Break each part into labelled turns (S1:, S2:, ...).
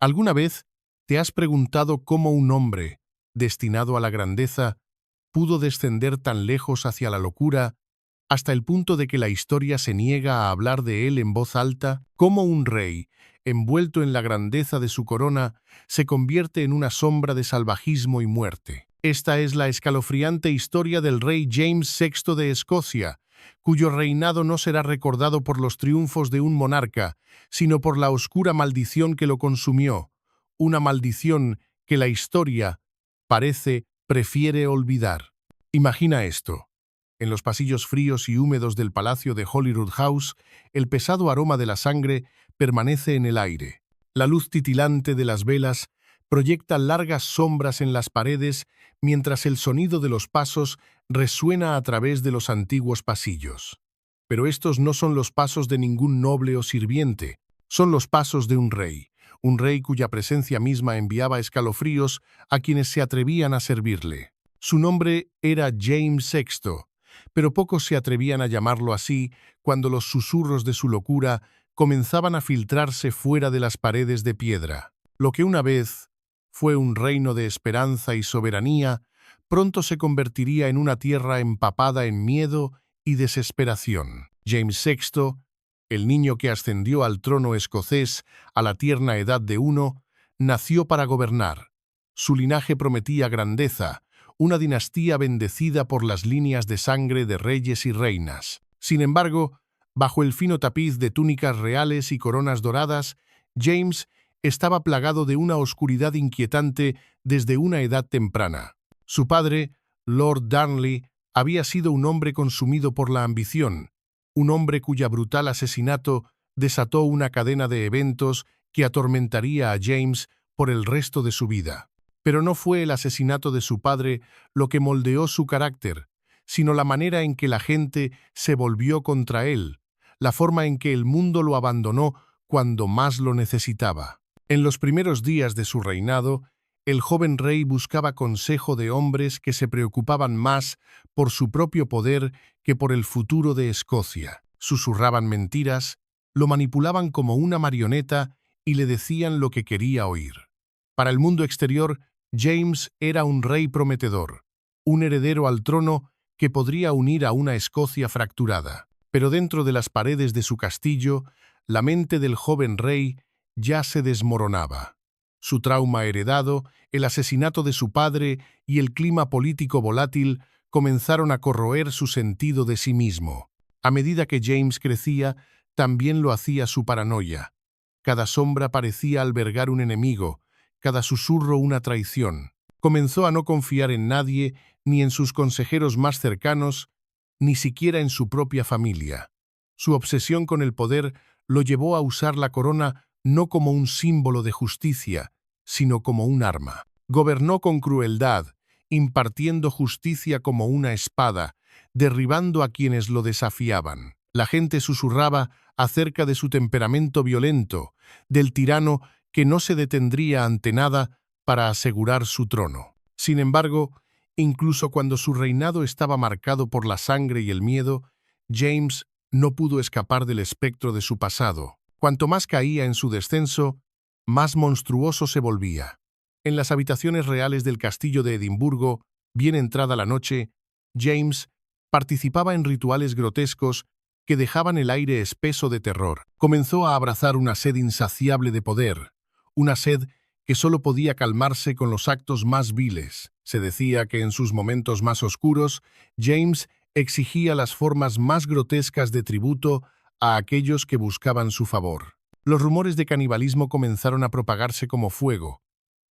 S1: ¿Alguna vez te has preguntado cómo un hombre, destinado a la grandeza, pudo descender tan lejos hacia la locura, hasta el punto de que la historia se niega a hablar de él en voz alta? ¿Cómo un rey, envuelto en la grandeza de su corona, se convierte en una sombra de salvajismo y muerte? Esta es la escalofriante historia del rey James VI de Escocia, cuyo reinado no será recordado por los triunfos de un monarca, sino por la oscura maldición que lo consumió, una maldición que la historia prefiere olvidar. Imagina esto. En los pasillos fríos y húmedos del palacio de Holyrood House, el pesado aroma de la sangre permanece en el aire. La luz titilante de las velas proyecta largas sombras en las paredes mientras el sonido de los pasos resuena a través de los antiguos pasillos. Pero estos no son los pasos de ningún noble o sirviente, son los pasos de un rey cuya presencia misma enviaba escalofríos a quienes se atrevían a servirle. Su nombre era James VI, pero pocos se atrevían a llamarlo así cuando los susurros de su locura comenzaban a filtrarse fuera de las paredes de piedra. Lo que una vez fue un reino de esperanza y soberanía, pronto se convertiría en una tierra empapada en miedo y desesperación. James VI, el niño que ascendió al trono escocés a la tierna edad de 1, nació para gobernar. Su linaje prometía grandeza, una dinastía bendecida por las líneas de sangre de reyes y reinas. Sin embargo, bajo el fino tapiz de túnicas reales y coronas doradas, James estaba plagado de una oscuridad inquietante desde una edad temprana. Su padre, Lord Darnley, había sido un hombre consumido por la ambición, un hombre cuya brutal asesinato desató una cadena de eventos que atormentaría a James por el resto de su vida. Pero no fue el asesinato de su padre lo que moldeó su carácter, sino la manera en que la gente se volvió contra él, la forma en que el mundo lo abandonó cuando más lo necesitaba. En los primeros días de su reinado, el joven rey buscaba consejo de hombres que se preocupaban más por su propio poder que por el futuro de Escocia. Susurraban mentiras, lo manipulaban como una marioneta y le decían lo que quería oír. Para el mundo exterior, James era un rey prometedor, un heredero al trono que podría unir a una Escocia fracturada. Pero dentro de las paredes de su castillo, la mente del joven rey ya se desmoronaba. Su trauma heredado, el asesinato de su padre y el clima político volátil comenzaron a corroer su sentido de sí mismo. A medida que James crecía, también lo hacía su paranoia. Cada sombra parecía albergar un enemigo, cada susurro una traición. Comenzó a no confiar en nadie, ni en sus consejeros más cercanos, ni siquiera en su propia familia. Su obsesión con el poder lo llevó a usar la corona no como un símbolo de justicia, sino como un arma. Gobernó con crueldad, impartiendo justicia como una espada, derribando a quienes lo desafiaban. La gente susurraba acerca de su temperamento violento, del tirano que no se detendría ante nada para asegurar su trono. Sin embargo, incluso cuando su reinado estaba marcado por la sangre y el miedo, James no pudo escapar del espectro de su pasado. Cuanto más caía en su descenso, más monstruoso se volvía. En las habitaciones reales del castillo de Edimburgo, bien entrada la noche, James participaba en rituales grotescos que dejaban el aire espeso de terror. Comenzó a abrazar una sed insaciable de poder, una sed que solo podía calmarse con los actos más viles. Se decía que en sus momentos más oscuros, James exigía las formas más grotescas de tributo a aquellos que buscaban su favor. Los rumores de canibalismo comenzaron a propagarse como fuego,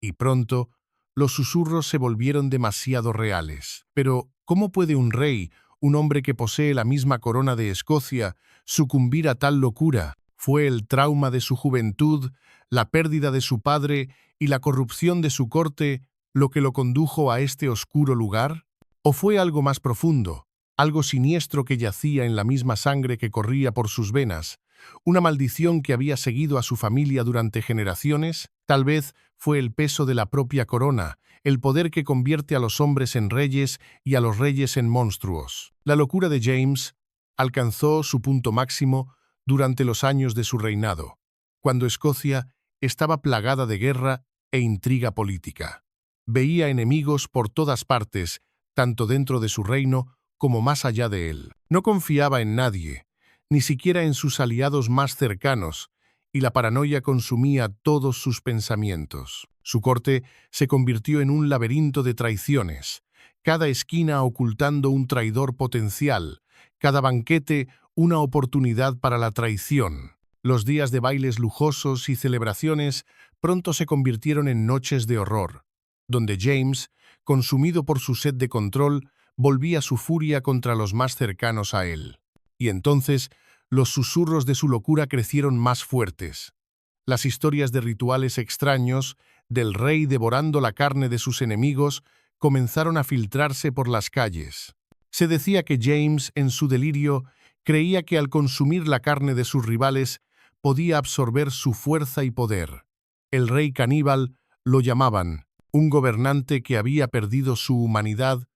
S1: y pronto los susurros se volvieron demasiado reales. Pero, ¿cómo puede un rey, un hombre que posee la misma corona de Escocia, sucumbir a tal locura? ¿Fue el trauma de su juventud, la pérdida de su padre y la corrupción de su corte lo que lo condujo a este oscuro lugar? ¿O fue algo más profundo, algo siniestro que yacía en la misma sangre que corría por sus venas, una maldición que había seguido a su familia durante generaciones? Tal vez fue el peso de la propia corona, el poder que convierte a los hombres en reyes y a los reyes en monstruos. La locura de James alcanzó su punto máximo durante los años de su reinado, cuando Escocia estaba plagada de guerra e intriga política. Veía enemigos por todas partes, tanto dentro de su reino como más allá de él. No confiaba en nadie, ni siquiera en sus aliados más cercanos, y la paranoia consumía todos sus pensamientos. Su corte se convirtió en un laberinto de traiciones, cada esquina ocultando un traidor potencial, cada banquete una oportunidad para la traición. Los días de bailes lujosos y celebraciones pronto se convirtieron en noches de horror, donde James, consumido por su sed de control, volvía su furia contra los más cercanos a él. Y entonces, los susurros de su locura crecieron más fuertes. Las historias de rituales extraños, del rey devorando la carne de sus enemigos, comenzaron a filtrarse por las calles. Se decía que James, en su delirio, creía que al consumir la carne de sus rivales, podía absorber su fuerza y poder. El rey caníbal lo llamaban, un gobernante que había perdido su humanidad,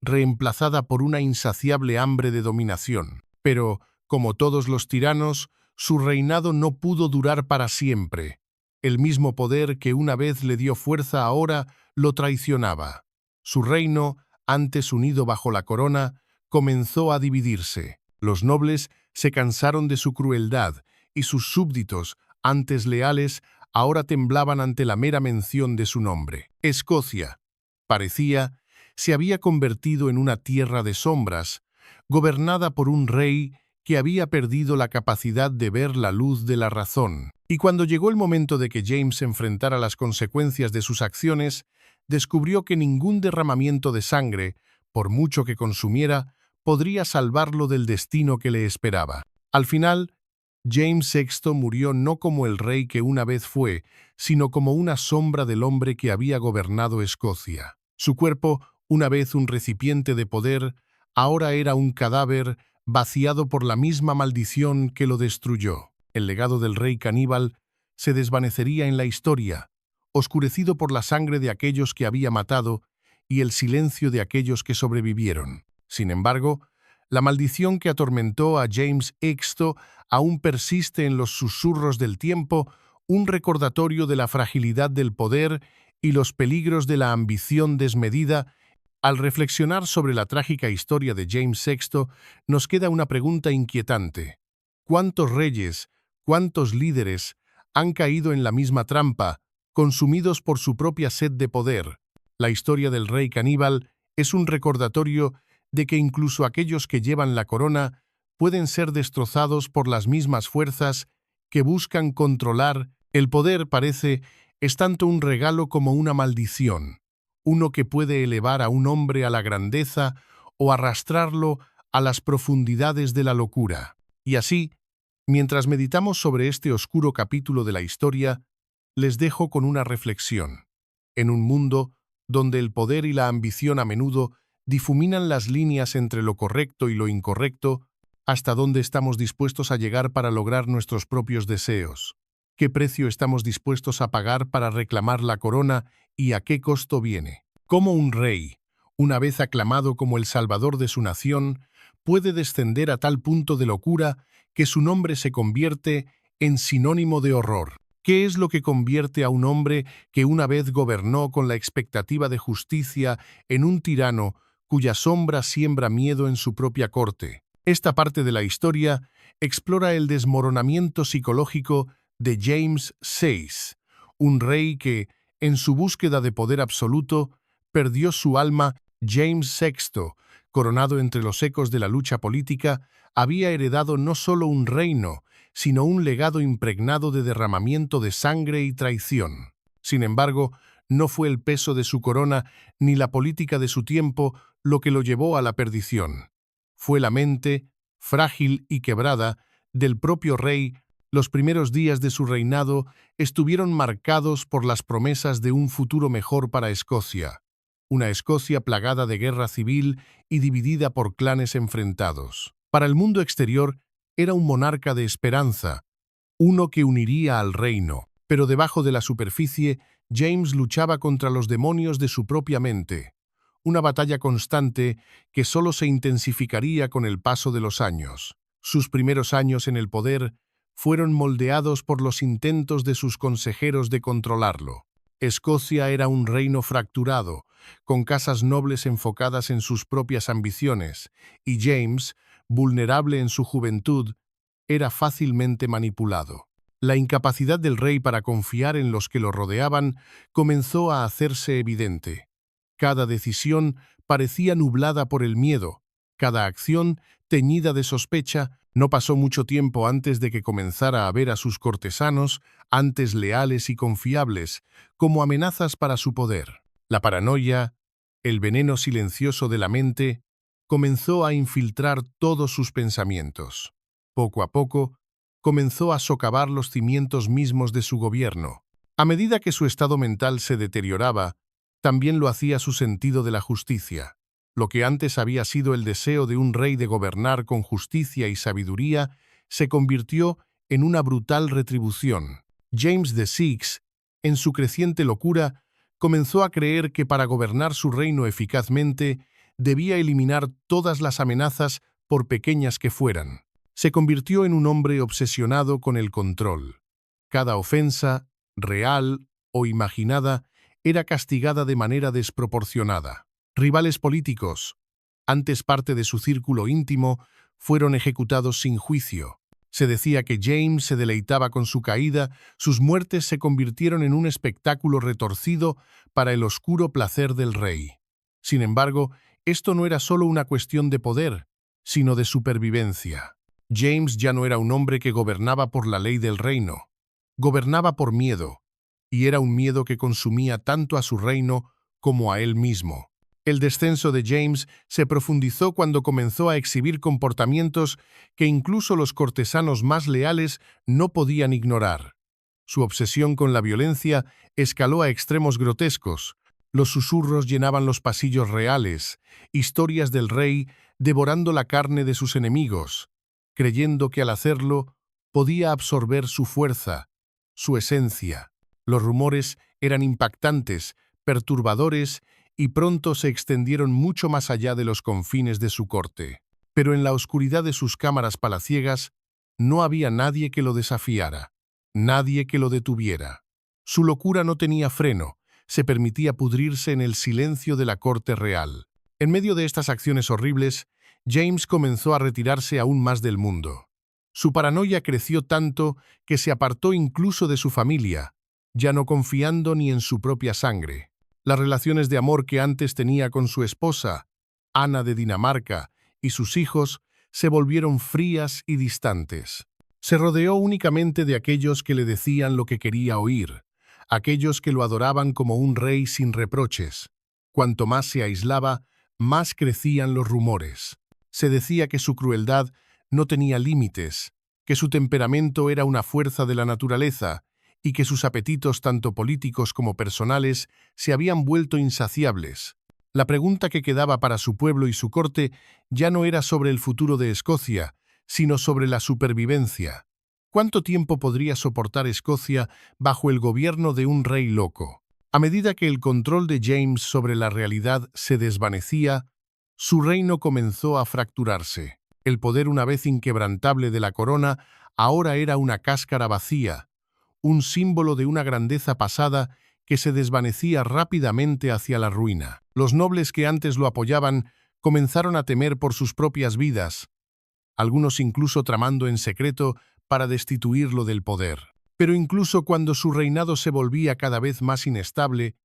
S1: reemplazada por una insaciable hambre de dominación. Pero, como todos los tiranos, su reinado no pudo durar para siempre. El mismo poder que una vez le dio fuerza ahora lo traicionaba. Su reino, antes unido bajo la corona, comenzó a dividirse. Los nobles se cansaron de su crueldad y sus súbditos, antes leales, ahora temblaban ante la mera mención de su nombre. Escocia, parecía, se había convertido en una tierra de sombras, gobernada por un rey que había perdido la capacidad de ver la luz de la razón. Y cuando llegó el momento de que James enfrentara las consecuencias de sus acciones, descubrió que ningún derramamiento de sangre, por mucho que consumiera, podría salvarlo del destino que le esperaba. Al final, James VI murió no como el rey que una vez fue, sino como una sombra del hombre que había gobernado Escocia. Su cuerpo, una vez un recipiente de poder, ahora era un cadáver vaciado por la misma maldición que lo destruyó. El legado del rey caníbal se desvanecería en la historia, oscurecido por la sangre de aquellos que había matado y el silencio de aquellos que sobrevivieron. Sin embargo, la maldición que atormentó a James VI aún persiste en los susurros del tiempo, un recordatorio de la fragilidad del poder y los peligros de la ambición desmedida. Al reflexionar sobre la trágica historia de James VI, nos queda una pregunta inquietante. ¿Cuántos reyes, cuántos líderes han caído en la misma trampa, consumidos por su propia sed de poder? La historia del rey caníbal es un recordatorio de que incluso aquellos que llevan la corona pueden ser destrozados por las mismas fuerzas que buscan controlar. El poder, parece, es tanto un regalo como una maldición, uno que puede elevar a un hombre a la grandeza o arrastrarlo a las profundidades de la locura. Y así, mientras meditamos sobre este oscuro capítulo de la historia, les dejo con una reflexión. En un mundo donde el poder y la ambición a menudo difuminan las líneas entre lo correcto y lo incorrecto, ¿hasta dónde estamos dispuestos a llegar para lograr nuestros propios deseos? ¿Qué precio estamos dispuestos a pagar para reclamar la corona y a qué costo viene? ¿Cómo un rey, una vez aclamado como el salvador de su nación, puede descender a tal punto de locura que su nombre se convierte en sinónimo de horror? ¿Qué es lo que convierte a un hombre que una vez gobernó con la expectativa de justicia en un tirano cuya sombra siembra miedo en su propia corte? Esta parte de la historia explora el desmoronamiento psicológico de James VI, un rey que, en su búsqueda de poder absoluto, perdió su alma. James VI, coronado entre los ecos de la lucha política, había heredado no solo un reino, sino un legado impregnado de derramamiento de sangre y traición. Sin embargo, no fue el peso de su corona ni la política de su tiempo lo que lo llevó a la perdición. Fue la mente, frágil y quebrada, del propio rey. Los primeros días de su reinado estuvieron marcados por las promesas de un futuro mejor para Escocia, una Escocia plagada de guerra civil y dividida por clanes enfrentados. Para el mundo exterior, era un monarca de esperanza, uno que uniría al reino, pero debajo de la superficie, James luchaba contra los demonios de su propia mente, una batalla constante que solo se intensificaría con el paso de los años. Sus primeros años en el poder fueron moldeados por los intentos de sus consejeros de controlarlo. Escocia era un reino fracturado, con casas nobles enfocadas en sus propias ambiciones, y James, vulnerable en su juventud, era fácilmente manipulado. La incapacidad del rey para confiar en los que lo rodeaban comenzó a hacerse evidente. Cada decisión parecía nublada por el miedo, cada acción teñida de sospecha. No pasó mucho tiempo antes de que comenzara a ver a sus cortesanos, antes leales y confiables, como amenazas para su poder. La paranoia, el veneno silencioso de la mente, comenzó a infiltrar todos sus pensamientos. Poco a poco, comenzó a socavar los cimientos mismos de su gobierno. A medida que su estado mental se deterioraba, también lo hacía su sentido de la justicia. Lo que antes había sido el deseo de un rey de gobernar con justicia y sabiduría, se convirtió en una brutal retribución. James VI, en su creciente locura, comenzó a creer que para gobernar su reino eficazmente, debía eliminar todas las amenazas, por pequeñas que fueran. Se convirtió en un hombre obsesionado con el control. Cada ofensa, real o imaginada, era castigada de manera desproporcionada. Rivales políticos, antes parte de su círculo íntimo, fueron ejecutados sin juicio. Se decía que James se deleitaba con su caída, sus muertes se convirtieron en un espectáculo retorcido para el oscuro placer del rey. Sin embargo, esto no era solo una cuestión de poder, sino de supervivencia. James ya no era un hombre que gobernaba por la ley del reino. Gobernaba por miedo, y era un miedo que consumía tanto a su reino como a él mismo. El descenso de James se profundizó cuando comenzó a exhibir comportamientos que incluso los cortesanos más leales no podían ignorar. Su obsesión con la violencia escaló a extremos grotescos. Los susurros llenaban los pasillos reales, historias del rey devorando la carne de sus enemigos, creyendo que al hacerlo podía absorber su fuerza, su esencia. Los rumores eran impactantes, perturbadores y pronto se extendieron mucho más allá de los confines de su corte. Pero en la oscuridad de sus cámaras palaciegas no había nadie que lo desafiara, nadie que lo detuviera. Su locura no tenía freno, se permitía pudrirse en el silencio de la corte real. En medio de estas acciones horribles, James comenzó a retirarse aún más del mundo. Su paranoia creció tanto que se apartó incluso de su familia, ya no confiando ni en su propia sangre. Las relaciones de amor que antes tenía con su esposa, Ana de Dinamarca, y sus hijos se volvieron frías y distantes. Se rodeó únicamente de aquellos que le decían lo que quería oír, aquellos que lo adoraban como un rey sin reproches. Cuanto más se aislaba, más crecían los rumores. Se decía que su crueldad no tenía límites, que su temperamento era una fuerza de la naturaleza, y que sus apetitos tanto políticos como personales se habían vuelto insaciables. La pregunta que quedaba para su pueblo y su corte ya no era sobre el futuro de Escocia, sino sobre la supervivencia. ¿Cuánto tiempo podría soportar Escocia bajo el gobierno de un rey loco? A medida que el control de James sobre la realidad se desvanecía, su reino comenzó a fracturarse. El poder una vez inquebrantable de la corona ahora era una cáscara vacía, un símbolo de una grandeza pasada que se desvanecía rápidamente hacia la ruina. Los nobles que antes lo apoyaban comenzaron a temer por sus propias vidas, algunos incluso tramando en secreto para destituirlo del poder. Pero incluso cuando su reinado se volvía cada vez más inestable,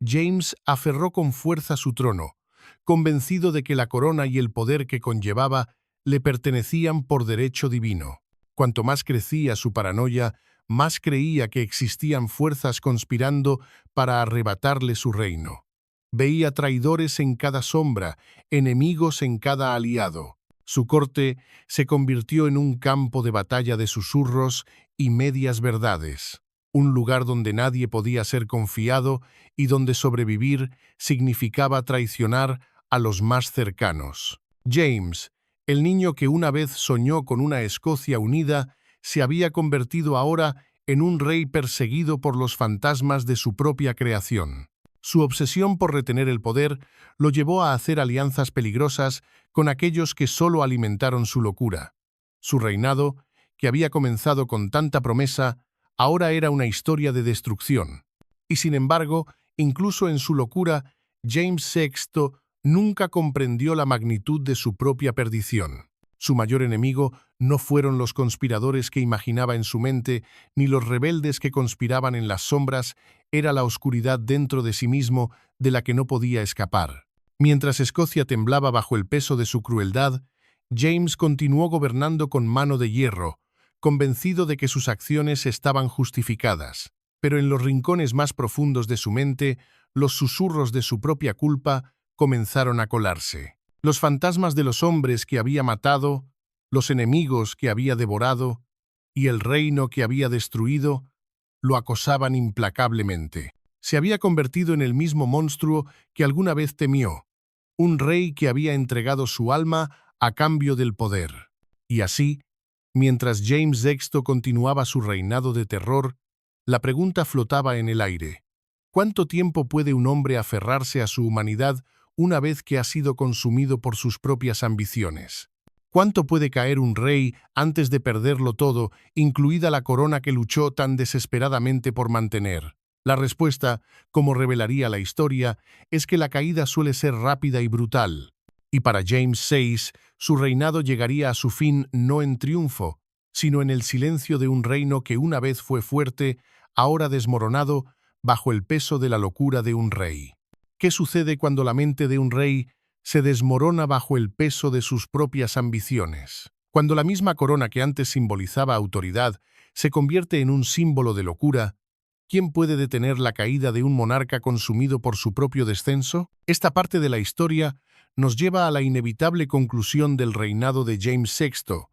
S1: James aferró con fuerza su trono, convencido de que la corona y el poder que conllevaba le pertenecían por derecho divino. Cuanto más crecía su paranoia, más creía que existían fuerzas conspirando para arrebatarle su reino. Veía traidores en cada sombra, enemigos en cada aliado. Su corte se convirtió en un campo de batalla de susurros y medias verdades, un lugar donde nadie podía ser confiado y donde sobrevivir significaba traicionar a los más cercanos. James, el niño que una vez soñó con una Escocia unida, se había convertido ahora en un rey perseguido por los fantasmas de su propia creación. Su obsesión por retener el poder lo llevó a hacer alianzas peligrosas con aquellos que solo alimentaron su locura. Su reinado, que había comenzado con tanta promesa, ahora era una historia de destrucción. Y sin embargo, incluso en su locura, James VI nunca comprendió la magnitud de su propia perdición. Su mayor enemigo no fueron los conspiradores que imaginaba en su mente, ni los rebeldes que conspiraban en las sombras, era la oscuridad dentro de sí mismo de la que no podía escapar. Mientras Escocia temblaba bajo el peso de su crueldad, James continuó gobernando con mano de hierro, convencido de que sus acciones estaban justificadas. Pero en los rincones más profundos de su mente, los susurros de su propia culpa comenzaron a colarse. Los fantasmas de los hombres que había matado, los enemigos que había devorado y el reino que había destruido, lo acosaban implacablemente. Se había convertido en el mismo monstruo que alguna vez temió, un rey que había entregado su alma a cambio del poder. Y así, mientras James VI continuaba su reinado de terror, la pregunta flotaba en el aire. ¿Cuánto tiempo puede un hombre aferrarse a su humanidad una vez que ha sido consumido por sus propias ambiciones? ¿Cuánto puede caer un rey antes de perderlo todo, incluida la corona que luchó tan desesperadamente por mantener? La respuesta, como revelaría la historia, es que la caída suele ser rápida y brutal. Y para James VI, su reinado llegaría a su fin no en triunfo, sino en el silencio de un reino que una vez fue fuerte, ahora desmoronado, bajo el peso de la locura de un rey. ¿Qué sucede cuando la mente de un rey se desmorona bajo el peso de sus propias ambiciones? Cuando la misma corona que antes simbolizaba autoridad se convierte en un símbolo de locura, ¿quién puede detener la caída de un monarca consumido por su propio descenso? Esta parte de la historia nos lleva a la inevitable conclusión del reinado de James VI,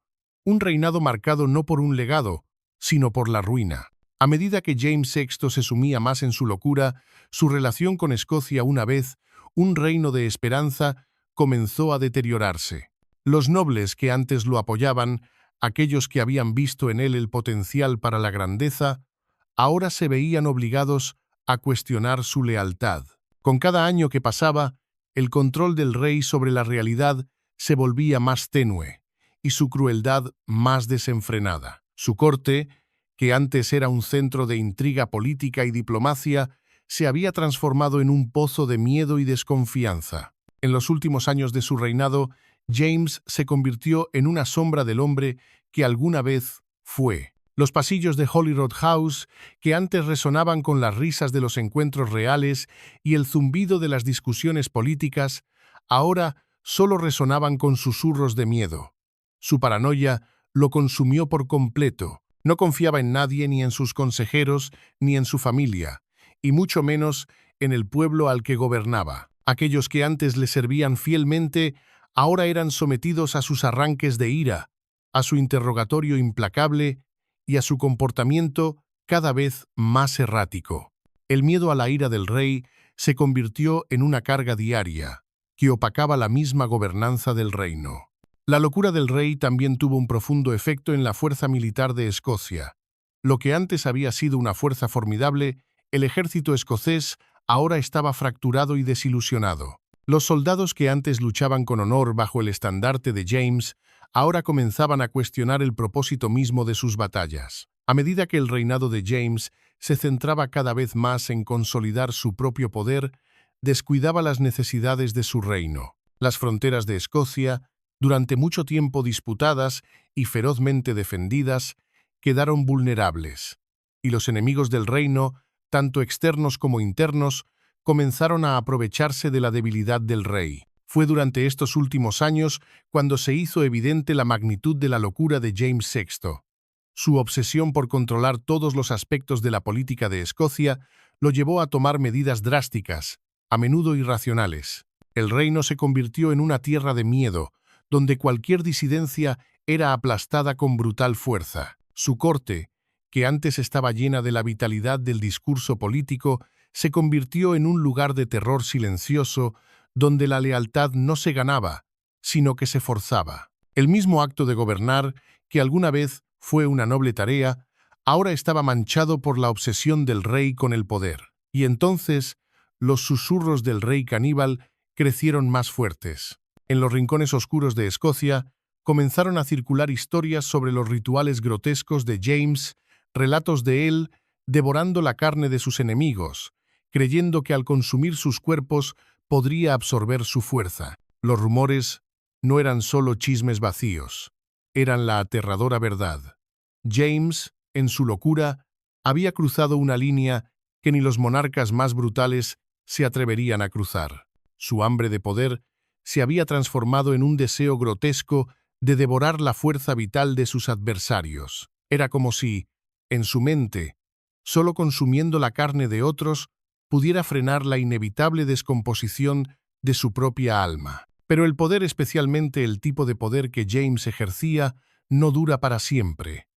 S1: un reinado marcado no por un legado, sino por la ruina. A medida que James VI se sumía más en su locura, su relación con Escocia, una vez un reino de esperanza, comenzó a deteriorarse. Los nobles que antes lo apoyaban, aquellos que habían visto en él el potencial para la grandeza, ahora se veían obligados a cuestionar su lealtad. Con cada año que pasaba, el control del rey sobre la realidad se volvía más tenue y su crueldad más desenfrenada. Su corte, que antes era un centro de intriga política y diplomacia, se había transformado en un pozo de miedo y desconfianza. En los últimos años de su reinado, James se convirtió en una sombra del hombre que alguna vez fue. Los pasillos de Holyrood House, que antes resonaban con las risas de los encuentros reales y el zumbido de las discusiones políticas, ahora solo resonaban con susurros de miedo. Su paranoia lo consumió por completo. No confiaba en nadie, ni en sus consejeros, ni en su familia, y mucho menos en el pueblo al que gobernaba. Aquellos que antes le servían fielmente, ahora eran sometidos a sus arranques de ira, a su interrogatorio implacable y a su comportamiento cada vez más errático. El miedo a la ira del rey se convirtió en una carga diaria, que opacaba la misma gobernanza del reino. La locura del rey también tuvo un profundo efecto en la fuerza militar de Escocia. Lo que antes había sido una fuerza formidable, el ejército escocés ahora estaba fracturado y desilusionado. Los soldados que antes luchaban con honor bajo el estandarte de James, ahora comenzaban a cuestionar el propósito mismo de sus batallas. A medida que el reinado de James se centraba cada vez más en consolidar su propio poder, descuidaba las necesidades de su reino. Las fronteras de Escocia, durante mucho tiempo disputadas y ferozmente defendidas, quedaron vulnerables, y los enemigos del reino, tanto externos como internos, comenzaron a aprovecharse de la debilidad del rey. Fue durante estos últimos años cuando se hizo evidente la magnitud de la locura de James VI. Su obsesión por controlar todos los aspectos de la política de Escocia lo llevó a tomar medidas drásticas, a menudo irracionales. El reino se convirtió en una tierra de miedo, donde cualquier disidencia era aplastada con brutal fuerza. Su corte, que antes estaba llena de la vitalidad del discurso político, se convirtió en un lugar de terror silencioso, donde la lealtad no se ganaba, sino que se forzaba. El mismo acto de gobernar, que alguna vez fue una noble tarea, ahora estaba manchado por la obsesión del rey con el poder. Y entonces, los susurros del rey caníbal crecieron más fuertes. En los rincones oscuros de Escocia comenzaron a circular historias sobre los rituales grotescos de James, relatos de él devorando la carne de sus enemigos, creyendo que al consumir sus cuerpos podría absorber su fuerza. Los rumores no eran solo chismes vacíos, eran la aterradora verdad. James, en su locura, había cruzado una línea que ni los monarcas más brutales se atreverían a cruzar. Su hambre de poder se había transformado en un deseo grotesco de devorar la fuerza vital de sus adversarios. Era como si, en su mente, solo consumiendo la carne de otros, pudiera frenar la inevitable descomposición de su propia alma. Pero el poder, especialmente el tipo de poder que James ejercía, no dura para siempre.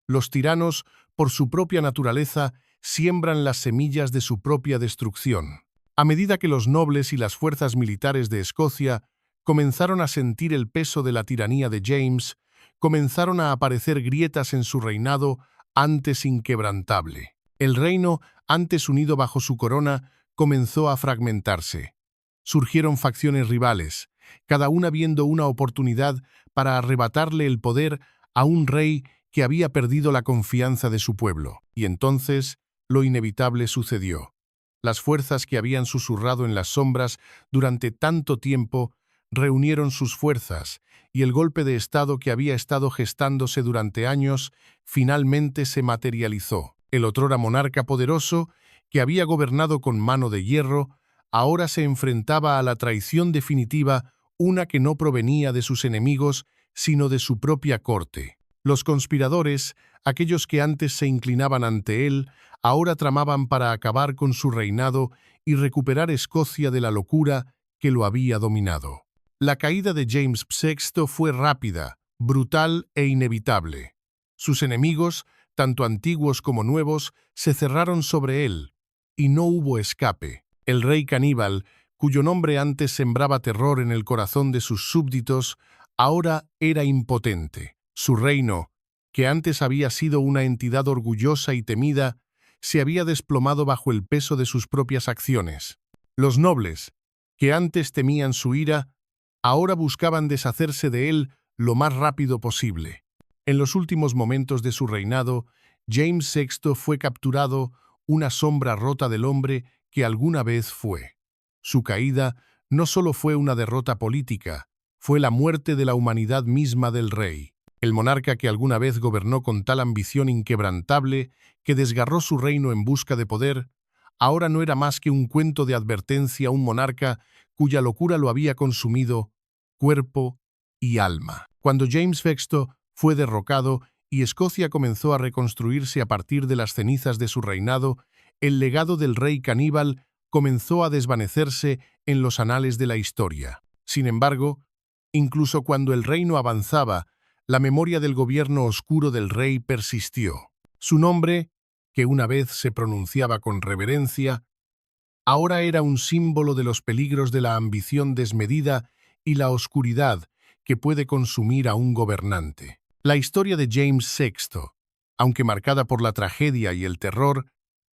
S1: Los tiranos, por su propia naturaleza, siembran las semillas de su propia destrucción. A medida que los nobles y las fuerzas militares de Escocia comenzaron a sentir el peso de la tiranía de James, comenzaron a aparecer grietas en su reinado antes inquebrantable. El reino, antes unido bajo su corona, comenzó a fragmentarse. Surgieron facciones rivales, cada una viendo una oportunidad para arrebatarle el poder a un rey que había perdido la confianza de su pueblo. Y entonces, lo inevitable sucedió. Las fuerzas que habían susurrado en las sombras durante tanto tiempo reunieron sus fuerzas, y el golpe de Estado que había estado gestándose durante años finalmente se materializó. El otrora monarca poderoso, que había gobernado con mano de hierro, ahora se enfrentaba a la traición definitiva, una que no provenía de sus enemigos, sino de su propia corte. Los conspiradores, aquellos que antes se inclinaban ante él, ahora tramaban para acabar con su reinado y recuperar Escocia de la locura que lo había dominado. La caída de James VI fue rápida, brutal e inevitable. Sus enemigos, tanto antiguos como nuevos, se cerraron sobre él, y no hubo escape. El rey caníbal, cuyo nombre antes sembraba terror en el corazón de sus súbditos, ahora era impotente. Su reino, que antes había sido una entidad orgullosa y temida, se había desplomado bajo el peso de sus propias acciones. Los nobles, que antes temían su ira, ahora buscaban deshacerse de él lo más rápido posible. En los últimos momentos de su reinado, James VI fue capturado, una sombra rota del hombre que alguna vez fue. Su caída no solo fue una derrota política, fue la muerte de la humanidad misma del rey. El monarca que alguna vez gobernó con tal ambición inquebrantable que desgarró su reino en busca de poder, ahora no era más que un cuento de advertencia a un monarca cuya locura lo había consumido cuerpo y alma. Cuando James VI fue derrocado y Escocia comenzó a reconstruirse a partir de las cenizas de su reinado, el legado del rey caníbal comenzó a desvanecerse en los anales de la historia. Sin embargo, incluso cuando el reino avanzaba, la memoria del gobierno oscuro del rey persistió. Su nombre, que una vez se pronunciaba con reverencia, ahora era un símbolo de los peligros de la ambición desmedida y la oscuridad que puede consumir a un gobernante. La historia de James VI, aunque marcada por la tragedia y el terror,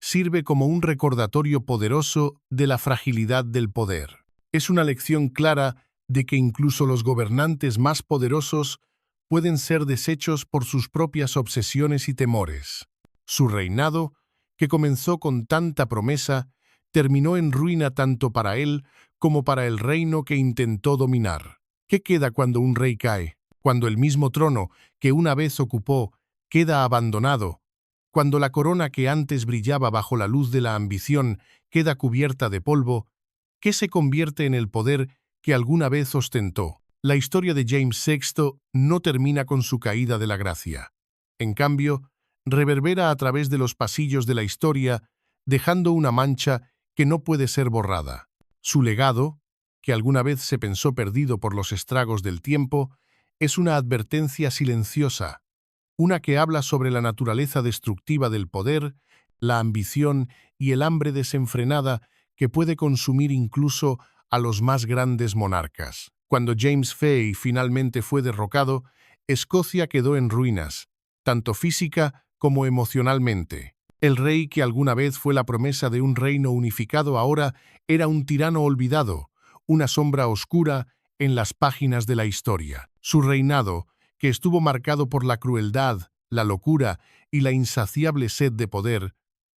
S1: sirve como un recordatorio poderoso de la fragilidad del poder. Es una lección clara de que incluso los gobernantes más poderosos pueden ser deshechos por sus propias obsesiones y temores. Su reinado, que comenzó con tanta promesa, terminó en ruina tanto para él como para el reino que intentó dominar. ¿Qué queda cuando un rey cae? Cuando el mismo trono que una vez ocupó queda abandonado, cuando la corona que antes brillaba bajo la luz de la ambición queda cubierta de polvo, ¿qué se convierte en el poder que alguna vez ostentó? La historia de James VI no termina con su caída de la gracia. En cambio, reverbera a través de los pasillos de la historia, dejando una mancha que no puede ser borrada. Su legado, que alguna vez se pensó perdido por los estragos del tiempo, es una advertencia silenciosa, una que habla sobre la naturaleza destructiva del poder, la ambición y el hambre desenfrenada que puede consumir incluso a los más grandes monarcas. Cuando James VI finalmente fue derrocado, Escocia quedó en ruinas, tanto física como emocionalmente. El rey que alguna vez fue la promesa de un reino unificado ahora era un tirano olvidado, una sombra oscura en las páginas de la historia. Su reinado, que estuvo marcado por la crueldad, la locura y la insaciable sed de poder,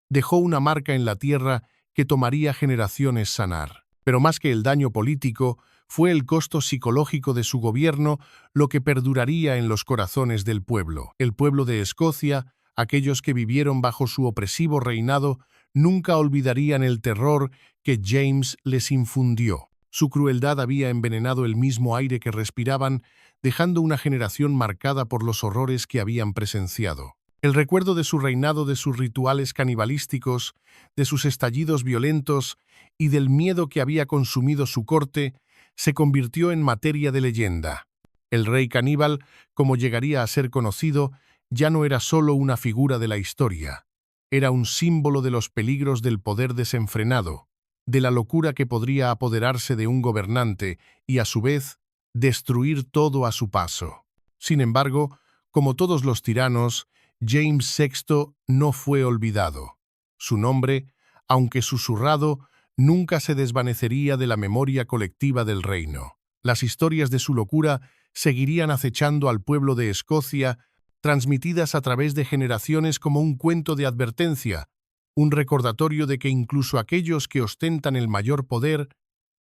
S1: dejó una marca en la tierra que tomaría generaciones sanar. Pero más que el daño político, fue el costo psicológico de su gobierno lo que perduraría en los corazones del pueblo. El pueblo de Escocia, aquellos que vivieron bajo su opresivo reinado, nunca olvidarían el terror que James les infundió. Su crueldad había envenenado el mismo aire que respiraban, dejando una generación marcada por los horrores que habían presenciado. El recuerdo de su reinado, de sus rituales canibalísticos, de sus estallidos violentos y del miedo que había consumido su corte, se convirtió en materia de leyenda. El rey caníbal, como llegaría a ser conocido, ya no era solo una figura de la historia. Era un símbolo de los peligros del poder desenfrenado, de la locura que podría apoderarse de un gobernante y, a su vez, destruir todo a su paso. Sin embargo, como todos los tiranos, James VI no fue olvidado. Su nombre, aunque susurrado, nunca se desvanecería de la memoria colectiva del reino. Las historias de su locura seguirían acechando al pueblo de Escocia, transmitidas a través de generaciones como un cuento de advertencia, un recordatorio de que incluso aquellos que ostentan el mayor poder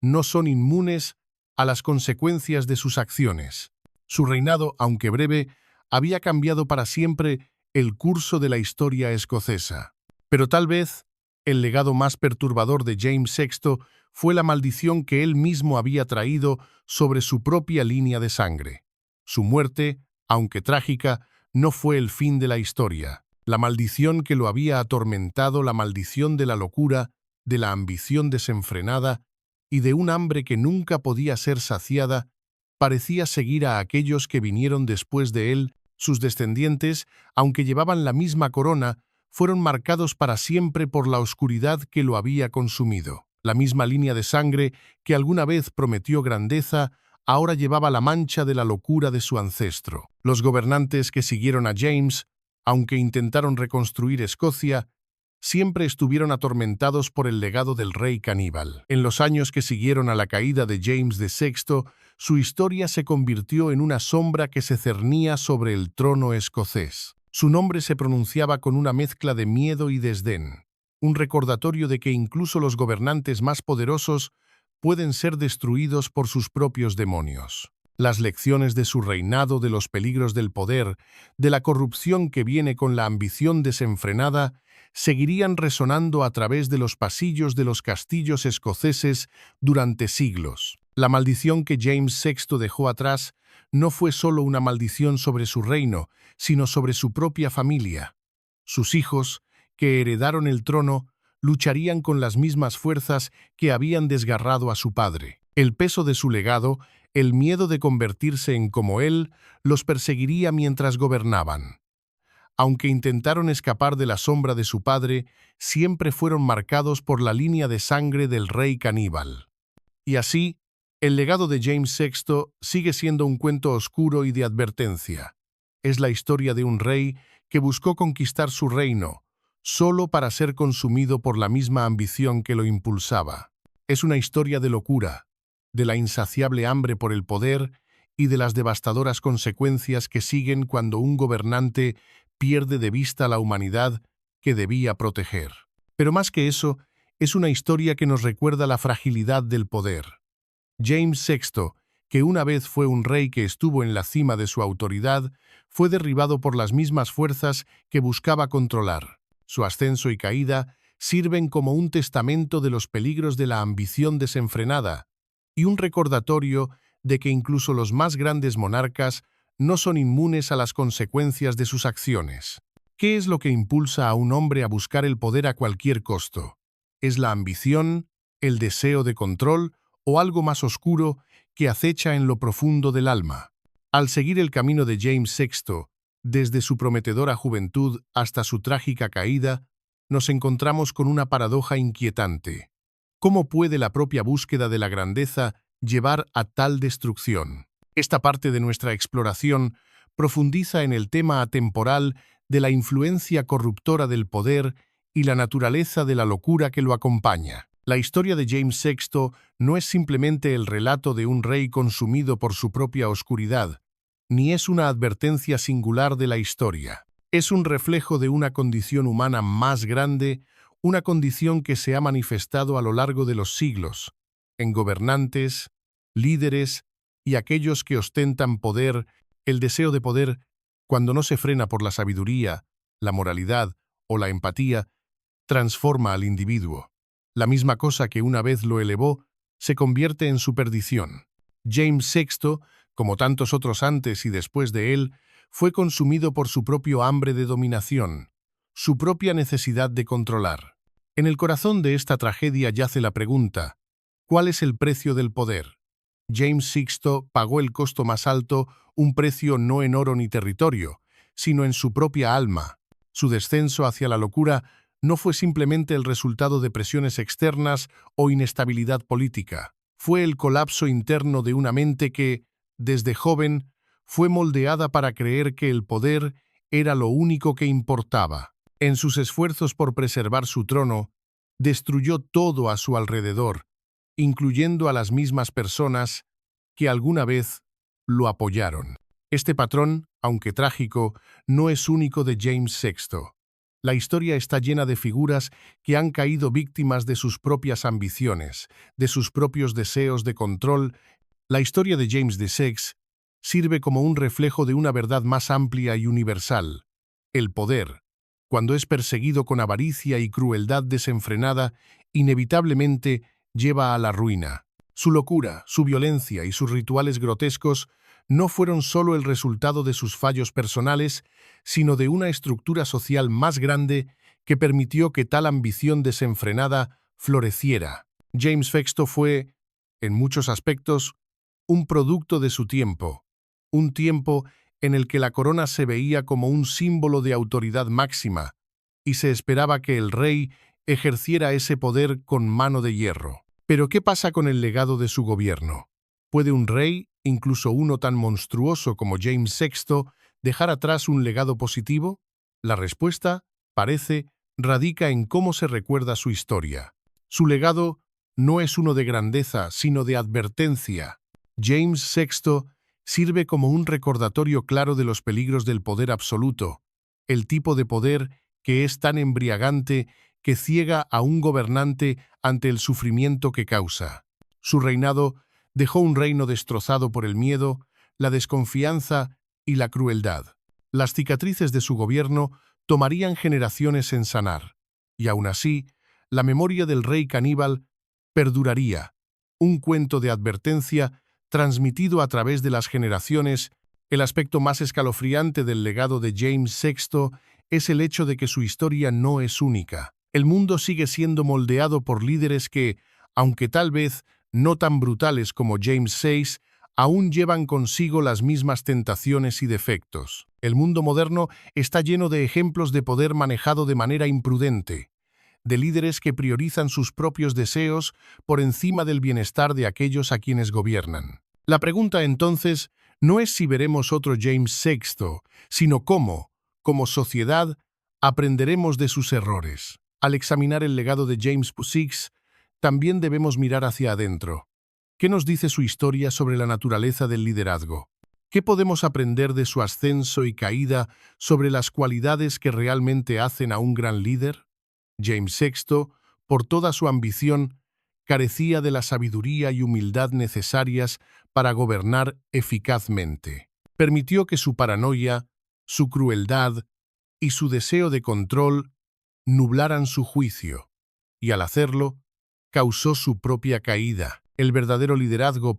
S1: no son inmunes a las consecuencias de sus acciones. Su reinado, aunque breve, había cambiado para siempre el curso de la historia escocesa. Pero tal vez el legado más perturbador de James VI fue la maldición que él mismo había traído sobre su propia línea de sangre. Su muerte, aunque trágica, no fue el fin de la historia. La maldición que lo había atormentado, la maldición de la locura, de la ambición desenfrenada y de un hambre que nunca podía ser saciada, parecía seguir a aquellos que vinieron después de él. Sus descendientes, aunque llevaban la misma corona, fueron marcados para siempre por la oscuridad que lo había consumido. La misma línea de sangre que alguna vez prometió grandeza, ahora llevaba la mancha de la locura de su ancestro. Los gobernantes que siguieron a James, aunque intentaron reconstruir Escocia, siempre estuvieron atormentados por el legado del rey caníbal. En los años que siguieron a la caída de James VI, su historia se convirtió en una sombra que se cernía sobre el trono escocés. Su nombre se pronunciaba con una mezcla de miedo y desdén, un recordatorio de que incluso los gobernantes más poderosos pueden ser destruidos por sus propios demonios. Las lecciones de su reinado, de los peligros del poder, de la corrupción que viene con la ambición desenfrenada, seguirían resonando a través de los pasillos de los castillos escoceses durante siglos. La maldición que James VI dejó atrás no fue solo una maldición sobre su reino, sino sobre su propia familia. Sus hijos, que heredaron el trono, lucharían con las mismas fuerzas que habían desgarrado a su padre. El peso de su legado, el miedo de convertirse en como él, los perseguiría mientras gobernaban. Aunque intentaron escapar de la sombra de su padre, siempre fueron marcados por la línea de sangre del rey caníbal. Y así, el legado de James VI sigue siendo un cuento oscuro y de advertencia. Es la historia de un rey que buscó conquistar su reino, solo para ser consumido por la misma ambición que lo impulsaba. Es una historia de locura, de la insaciable hambre por el poder y de las devastadoras consecuencias que siguen cuando un gobernante pierde de vista la humanidad que debía proteger. Pero más que eso, es una historia que nos recuerda la fragilidad del poder. James VI, que una vez fue un rey que estuvo en la cima de su autoridad, fue derribado por las mismas fuerzas que buscaba controlar. Su ascenso y caída sirven como un testamento de los peligros de la ambición desenfrenada y un recordatorio de que incluso los más grandes monarcas no son inmunes a las consecuencias de sus acciones. ¿Qué es lo que impulsa a un hombre a buscar el poder a cualquier costo? ¿Es la ambición, el deseo de control o algo más oscuro que acecha en lo profundo del alma? Al seguir el camino de James VI, desde su prometedora juventud hasta su trágica caída, nos encontramos con una paradoja inquietante. ¿Cómo puede la propia búsqueda de la grandeza llevar a tal destrucción? Esta parte de nuestra exploración profundiza en el tema atemporal de la influencia corruptora del poder y la naturaleza de la locura que lo acompaña. La historia de James VI no es simplemente el relato de un rey consumido por su propia oscuridad, ni es una advertencia singular de la historia. Es un reflejo de una condición humana más grande, una condición que se ha manifestado a lo largo de los siglos, en gobernantes, líderes y aquellos que ostentan poder. El deseo de poder, cuando no se frena por la sabiduría, la moralidad o la empatía, transforma al individuo. La misma cosa que una vez lo elevó, se convierte en su perdición. James VI, como tantos otros antes y después de él, fue consumido por su propio hambre de dominación, su propia necesidad de controlar. En el corazón de esta tragedia yace la pregunta: ¿cuál es el precio del poder? James VI pagó el costo más alto, un precio no en oro ni territorio, sino en su propia alma. Su descenso hacia la locura no fue simplemente el resultado de presiones externas o inestabilidad política. Fue el colapso interno de una mente que, desde joven, fue moldeada para creer que el poder era lo único que importaba. En sus esfuerzos por preservar su trono, destruyó todo a su alrededor, incluyendo a las mismas personas que alguna vez lo apoyaron. Este patrón, aunque trágico, no es único de James VI. La historia está llena de figuras que han caído víctimas de sus propias ambiciones, de sus propios deseos de control. La historia de James VI sirve como un reflejo de una verdad más amplia y universal. El poder, cuando es perseguido con avaricia y crueldad desenfrenada, inevitablemente lleva a la ruina. Su locura, su violencia y sus rituales grotescos no fueron solo el resultado de sus fallos personales, sino de una estructura social más grande que permitió que tal ambición desenfrenada floreciera. James VI fue, en muchos aspectos, un producto de su tiempo, un tiempo en el que la corona se veía como un símbolo de autoridad máxima y se esperaba que el rey ejerciera ese poder con mano de hierro. Pero ¿qué pasa con el legado de su gobierno? ¿Puede un rey, incluso uno tan monstruoso como James VI, dejar atrás un legado positivo? La respuesta, parece, radica en cómo se recuerda su historia. Su legado no es uno de grandeza, sino de advertencia. James VI sirve como un recordatorio claro de los peligros del poder absoluto, el tipo de poder que es tan embriagante que ciega a un gobernante ante el sufrimiento que causa. Su reinado dejó un reino destrozado por el miedo, la desconfianza y la crueldad. Las cicatrices de su gobierno tomarían generaciones en sanar, y aún así, la memoria del rey caníbal perduraría, un cuento de advertencia transmitido a través de las generaciones. El aspecto más escalofriante del legado de James VI es el hecho de que su historia no es única. El mundo sigue siendo moldeado por líderes que, aunque tal vez no tan brutales como James VI, aún llevan consigo las mismas tentaciones y defectos. El mundo moderno está lleno de ejemplos de poder manejado de manera imprudente, de líderes que priorizan sus propios deseos por encima del bienestar de aquellos a quienes gobiernan. La pregunta entonces no es si veremos otro James VI, sino cómo, como sociedad, aprenderemos de sus errores. Al examinar el legado de James VI, también debemos mirar hacia adentro. ¿Qué nos dice su historia sobre la naturaleza del liderazgo? ¿Qué podemos aprender de su ascenso y caída sobre las cualidades que realmente hacen a un gran líder? James VI, por toda su ambición, carecía de la sabiduría y humildad necesarias para gobernar eficazmente. Permitió que su paranoia, su crueldad y su deseo de control nublaran su juicio, y al hacerlo, causó su propia caída. El verdadero liderazgo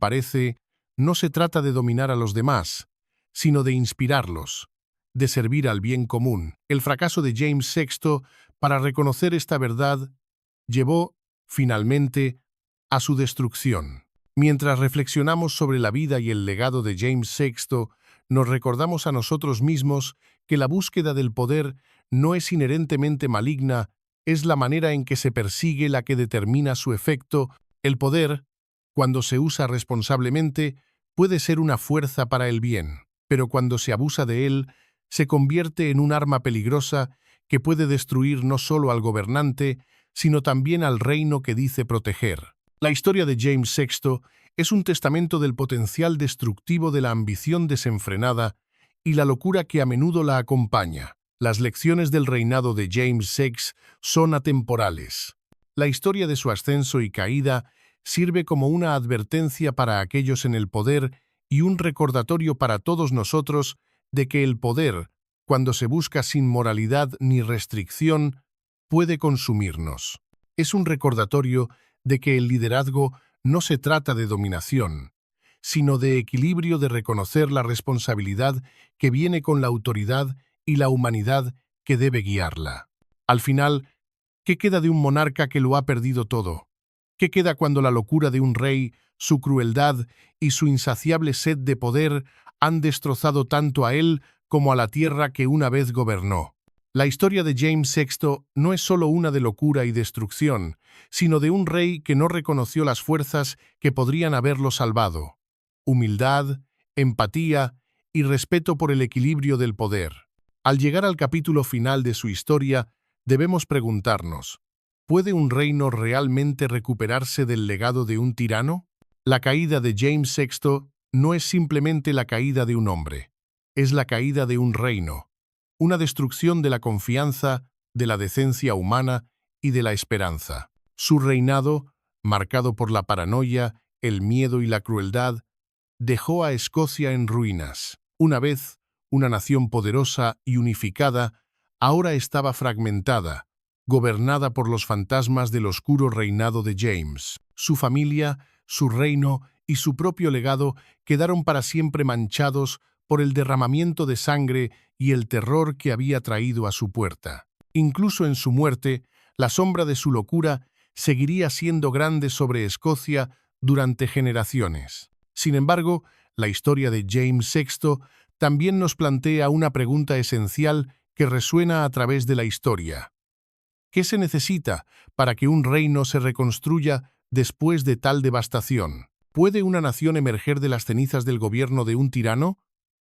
S1: no se trata de dominar a los demás, sino de inspirarlos, de servir al bien común. El fracaso de James VI para reconocer esta verdad llevó, finalmente, a su destrucción. Mientras reflexionamos sobre la vida y el legado de James VI, nos recordamos a nosotros mismos que la búsqueda del poder no es inherentemente maligna, es la manera en que se persigue la que determina su efecto. El poder, cuando se usa responsablemente, puede ser una fuerza para el bien, pero cuando se abusa de él, se convierte en un arma peligrosa que puede destruir no solo al gobernante, sino también al reino que dice proteger. La historia de James VI es un testamento del potencial destructivo de la ambición desenfrenada y la locura que a menudo la acompaña. Las lecciones del reinado de James VI son atemporales. La historia de su ascenso y caída sirve como una advertencia para aquellos en el poder y un recordatorio para todos nosotros de que el poder, cuando se busca sin moralidad ni restricción, puede consumirnos. Es un recordatorio de que el liderazgo no se trata de dominación, sino de equilibrio, de reconocer la responsabilidad que viene con la autoridad y la humanidad que debe guiarla. Al final, ¿qué queda de un monarca que lo ha perdido todo? ¿Qué queda cuando la locura de un rey, su crueldad y su insaciable sed de poder han destrozado tanto a él como a la tierra que una vez gobernó? La historia de James VI no es solo una de locura y destrucción, sino de un rey que no reconoció las fuerzas que podrían haberlo salvado. Humildad, empatía y respeto por el equilibrio del poder. Al llegar al capítulo final de su historia, debemos preguntarnos, ¿puede un reino realmente recuperarse del legado de un tirano? La caída de James VI no es simplemente la caída de un hombre, es la caída de un reino, una destrucción de la confianza, de la decencia humana y de la esperanza. Su reinado, marcado por la paranoia, el miedo y la crueldad, dejó a Escocia en ruinas. Una vez, una nación poderosa y unificada, ahora estaba fragmentada, gobernada por los fantasmas del oscuro reinado de James. Su familia, su reino y su propio legado quedaron para siempre manchados por el derramamiento de sangre y el terror que había traído a su puerta. Incluso en su muerte, la sombra de su locura seguiría siendo grande sobre Escocia durante generaciones. Sin embargo, la historia de James VI también nos plantea una pregunta esencial que resuena a través de la historia. ¿Qué se necesita para que un reino se reconstruya después de tal devastación? ¿Puede una nación emerger de las cenizas del gobierno de un tirano?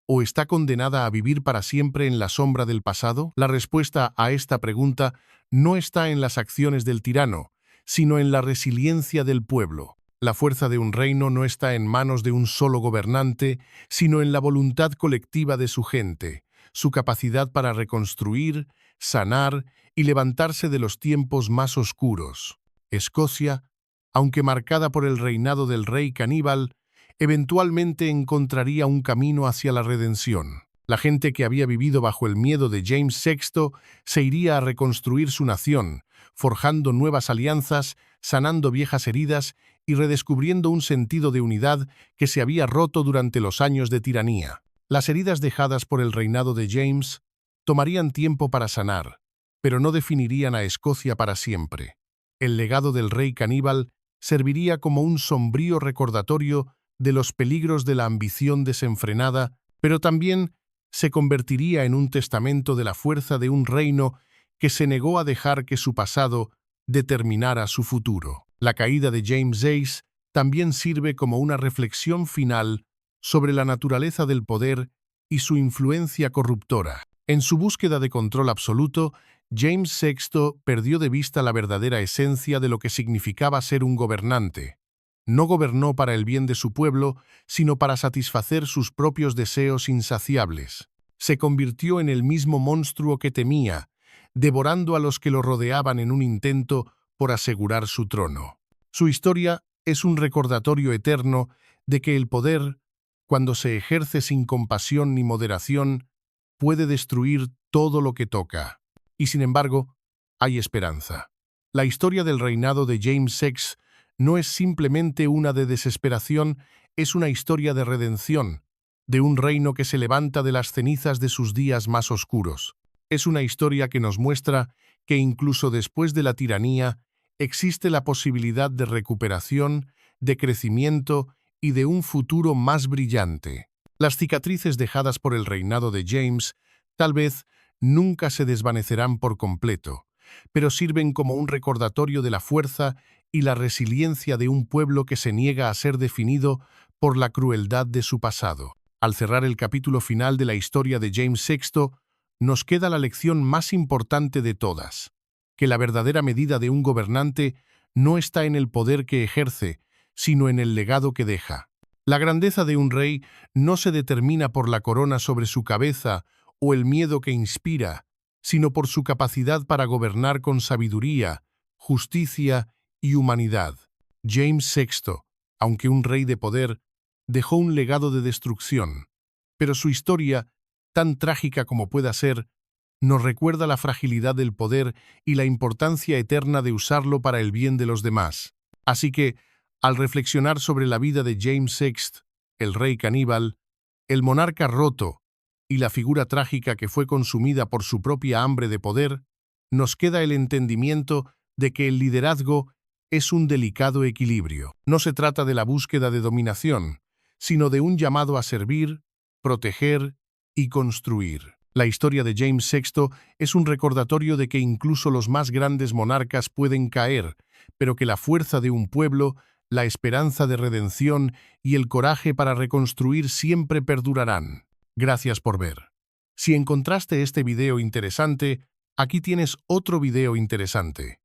S1: ¿O está condenada a vivir para siempre en la sombra del pasado? La respuesta a esta pregunta no está en las acciones del tirano, sino en la resiliencia del pueblo. La fuerza de un reino no está en manos de un solo gobernante, sino en la voluntad colectiva de su gente, su capacidad para reconstruir, sanar y levantarse de los tiempos más oscuros. Escocia, aunque marcada por el reinado del rey caníbal, eventualmente encontraría un camino hacia la redención. La gente que había vivido bajo el miedo de James VI se iría a reconstruir su nación, forjando nuevas alianzas, sanando viejas heridas y redescubriendo un sentido de unidad que se había roto durante los años de tiranía. Las heridas dejadas por el reinado de James tomarían tiempo para sanar, pero no definirían a Escocia para siempre. El legado del rey caníbal serviría como un sombrío recordatorio de los peligros de la ambición desenfrenada, pero también se convertiría en un testamento de la fuerza de un reino que se negó a dejar que su pasado determinara su futuro. La caída de James VI también sirve como una reflexión final sobre la naturaleza del poder y su influencia corruptora. En su búsqueda de control absoluto, James VI perdió de vista la verdadera esencia de lo que significaba ser un gobernante. No gobernó para el bien de su pueblo, sino para satisfacer sus propios deseos insaciables. Se convirtió en el mismo monstruo que temía, devorando a los que lo rodeaban en un intento por asegurar su trono. Su historia es un recordatorio eterno de que el poder, cuando se ejerce sin compasión ni moderación, puede destruir todo lo que toca. Y sin embargo, hay esperanza. La historia del reinado de James VI no es simplemente una de desesperación, es una historia de redención, de un reino que se levanta de las cenizas de sus días más oscuros. Es una historia que nos muestra que incluso después de la tiranía existe la posibilidad de recuperación, de crecimiento y de un futuro más brillante. Las cicatrices dejadas por el reinado de James tal vez nunca se desvanecerán por completo, pero sirven como un recordatorio de la fuerza y la resiliencia de un pueblo que se niega a ser definido por la crueldad de su pasado. Al cerrar el capítulo final de la historia de James VI, nos queda la lección más importante de todas. que la verdadera medida de un gobernante no está en el poder que ejerce, sino en el legado que deja. La grandeza de un rey no se determina por la corona sobre su cabeza o el miedo que inspira, sino por su capacidad para gobernar con sabiduría, justicia y humanidad. James VI, aunque un rey de poder, dejó un legado de destrucción, pero su historia, tan trágica como pueda ser, nos recuerda la fragilidad del poder y la importancia eterna de usarlo para el bien de los demás. Así que, al reflexionar sobre la vida de James VI, el rey caníbal, el monarca roto y la figura trágica que fue consumida por su propia hambre de poder, nos queda el entendimiento de que el liderazgo es un delicado equilibrio. No se trata de la búsqueda de dominación, sino de un llamado a servir, proteger y construir. La historia de James VI es un recordatorio de que incluso los más grandes monarcas pueden caer, pero que la fuerza de un pueblo, la esperanza de redención y el coraje para reconstruir siempre perdurarán. Gracias por ver. Si encontraste este video interesante, aquí tienes otro video interesante.